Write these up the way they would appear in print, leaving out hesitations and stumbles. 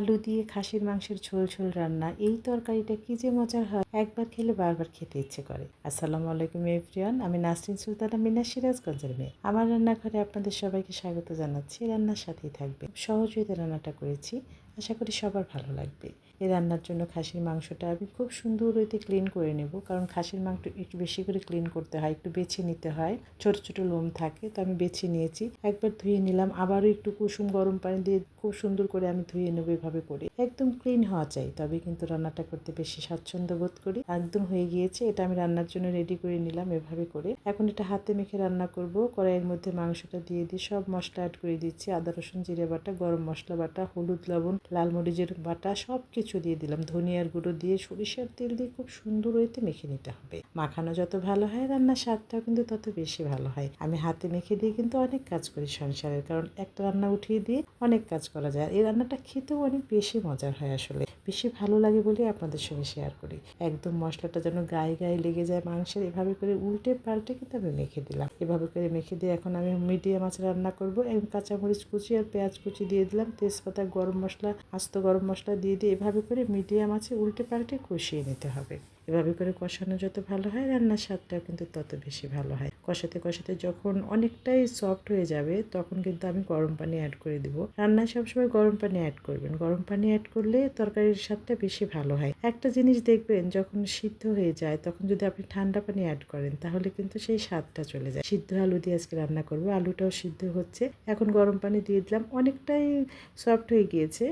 আলু দিয়ে খাসির মাংসের ঝোল ঝোল রান্না। এই তরকারিটা কি যে মজার হয়, একবার খেলে বারবার খেতে ইচ্ছে করে। আসসালামু আলাইকুম এভরিওয়ান, আমি নাসরিন সুলতানা মিনা, সিরাজগঞ্জের মেয়ে। আমার রান্নাঘরে আপনাদের সবাইকে স্বাগত জানাচ্ছি। রান্নার সাথেই থাকবে। সহজেই রান্নাটা করেছি, আশা করি সবার ভালো লাগবে। এই রান্নার জন্য খাসির মাংসটা আমি খুব সুন্দর হইতে ক্লিন করে নেব, কারণ খাসির মাংস একটু বেশি করে ক্লিন করতে হয়, একটু বেছে নিতে হয়, ছোট ছোট লোম থাকে, তো আমি বেছে নিয়েছি। একবার ধুয়ে নিলাম, আবারও একটু কুসুম গরম পানি দিয়ে খুব সুন্দর করে আমি ধুয়ে নেব। এভাবে করে একদম ক্লিন হওয়া চাই, তবে কিন্তু রান্নাটা করতে বেশি স্বাচ্ছন্দ্য বোধ করি। একদম হয়ে গিয়েছে, এটা আমি রান্নার জন্য রেডি করে নিলাম এভাবে করে। এখন এটা হাতে মেখে রান্না করব। কড়াইয়ের মধ্যে মাংসটা দিয়ে দিয়ে সব মশলা অ্যাড করে দিচ্ছি। আদা রসুন জিরে বাটা, গরম মশলা বাটা, হলুদ লবণ, লাল মরিচের বাটা, সব কিছু দিয়ে দিলাম। ধনিয়ার গুঁড়ো দিয়ে, সরিষার তেল দিয়ে খুব সুন্দর হইতে মেখে নিতে হবে। মাখানো যত ভালো হয়, রান্নার স্বাদটাও কিন্তু তত বেশি ভালো হয়। আমি হাতে মেখে দিয়ে কিন্তু অনেক কাজ করি সংসারের, কারণ একটা রান্না উঠিয়ে দিয়ে অনেক কাজ করা যায়। এই রান্নাটা খেতেও অনেক বেশি মজার হয়, আসলে বেশি ভালো লাগে বলে আপনাদের সঙ্গে শেয়ার করি। একদম মশলাটা যেন গায়ে গায়ে লেগে যায় মাংসের, এভাবে করে উল্টে পাল্টে কিন্তু আমি মেখে দিলাম। এভাবে করে মেখে দিয়ে এখন আমি মিডিয়াম আঁচে রান্না করবো। এবং কাঁচামরিচ কুচি আর পেঁয়াজ কুচি দিয়ে দিলাম, তেজপাতা, গরম মশলা, আস্ত গরম মশলা দিয়ে দিয়ে এভাবে করে মিডিয়াম আঁচে উল্টে পাল্টে কষিয়ে নিতে হবে। এভাবে করে কষানো যত ভালো হয়, রান্নার স্বাদটাও কিন্তু তত বেশি ভালো হয়। কষাতে কষাতে যখন অনেকটাই সফট হয়ে যাবে, তখন কিন্তু আমি গরম পানি অ্যাড করে দিব। রান্নায় সবসময় গরম পানি অ্যাড করবেন। গরম পানি অ্যাড করলে তরকারির স্বাদটা বেশি ভালো হয়। একটা জিনিস দেখবেন, যখন সিদ্ধ হয়ে যায় তখন যদি আপনি ঠান্ডা পানি অ্যাড করেন, তাহলে কিন্তু সেই স্বাদটা চলে যায়। সিদ্ধ আলু দিয়ে আজকে রান্না করবো, আলুটাও সিদ্ধ হচ্ছে। এখন গরম পানি দিয়ে দিলাম, অনেকটাই সফট হয়ে গিয়েছে,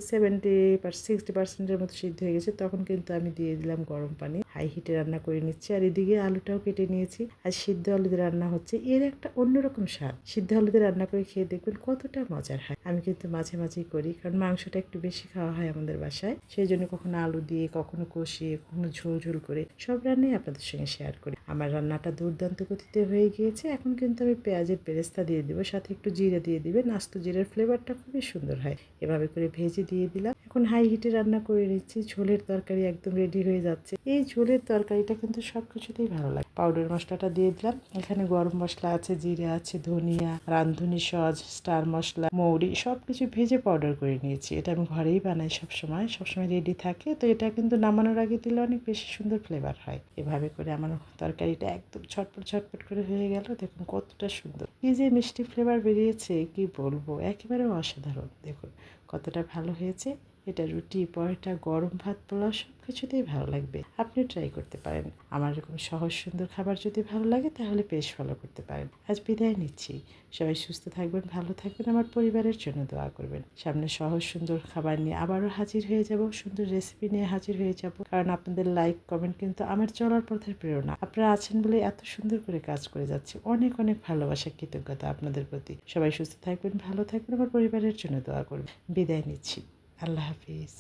60% মতো সিদ্ধ হয়ে গেছে। তখন কিন্তু আমি দিয়ে দিলাম গরম পানি। হাই হিটে রান্না করে নিচ্ছি, আর এদিকে আলুটাও কেটে নিয়েছি। আর সিদ্ধ আলু দিয়ে রান্না হচ্ছে, এর একটা অন্যরকম স্বাদ। সিদ্ধ আলু দিয়ে রান্না করে খেয়ে দেখবেন কতটা মজার হয়। আমি কিন্তু মাঝে মাঝেই করি, কারণ মাংসটা একটু বেশি খাওয়া হয় আমাদের বাসায়, সেই জন্য কখনো আলু দিয়ে, কখনো কষিয়ে, কখনো ঝোল ঝোল করে সব রান্নাই আপনাদের সঙ্গে শেয়ার করি। আমার রান্নাটা দুর্দান্ত গতিতে হয়ে গিয়েছে। এখন কিন্তু আমি পেঁয়াজের বেরেস্তা দিয়ে দেবো, সাথে একটু জিরে দিয়ে দিবেন। আস্ত জিরের ফ্লেভারটা খুবই সুন্দর হয়। এভাবে করে ভেজে দিয়ে দিলাম। এখন হাই হিটে রান্না করে নিচ্ছি। ঝোলের তরকারি একদম রেডি হয়ে যাচ্ছে। এই ঝোলের তরকারিটা কিন্তু সব কিছুতেই ভালো লাগে। পাউডার মশলাটা দিয়ে দিলাম। এখানে গরম মশলা আছে, জিরে আছে, ধনিয়া, রাঁধুনি সস, স্টার মশলা, মৌরি, সব কিছু ভেজে পাউডার করে নিয়েছি। এটা আমি ঘরেই বানাই, সবসময় রেডি থাকে। তো এটা কিন্তু নামানোর আগে দিলে অনেক বেশি সুন্দর ফ্লেভার হয়। এভাবে করে আমার তরকারিটা একদম ছটপট ছটপট করে হয়ে গেল। দেখুন কতটা সুন্দর, কি যে মিষ্টি ফ্লেভার বেরিয়েছে, কি বলবো, একেবারে অসাধারণ। দেখুন কতটা ভালো হয়েছে। এটা রুটি, পরোটা, গরম ভাত, পোলাও সব কিছুতেই ভালো লাগবে। আপনি ট্রাই করতে পারেন। আমার এরকম সহজ সুন্দর খাবার যদি ভালো লাগে, তাহলে পেজ ফলো করতে পারেন। আজ বিদায় নিচ্ছি। সবাই সুস্থ থাকবেন, ভালো থাকবেন, আমার পরিবারের জন্য দোয়া করবেন। সামনে সহজ সুন্দর খাবার নিয়ে আবারও হাজির হয়ে যাব, সুন্দর রেসিপি নিয়ে হাজির হয়ে যাব। কারণ আপনাদের লাইক কমেন্ট কিন্তু আমার চলার পথের প্রেরণা। আপনারা আছেন বলে এত সুন্দর করে কাজ করে যাচ্ছে। অনেক অনেক ভালোবাসা, কৃতজ্ঞতা আপনাদের প্রতি। সবাই সুস্থ থাকবেন, ভালো থাকবেন, আমার পরিবারের জন্য দোয়া করবেন। বিদায় নিচ্ছি। আল্লাহ হাফিজ।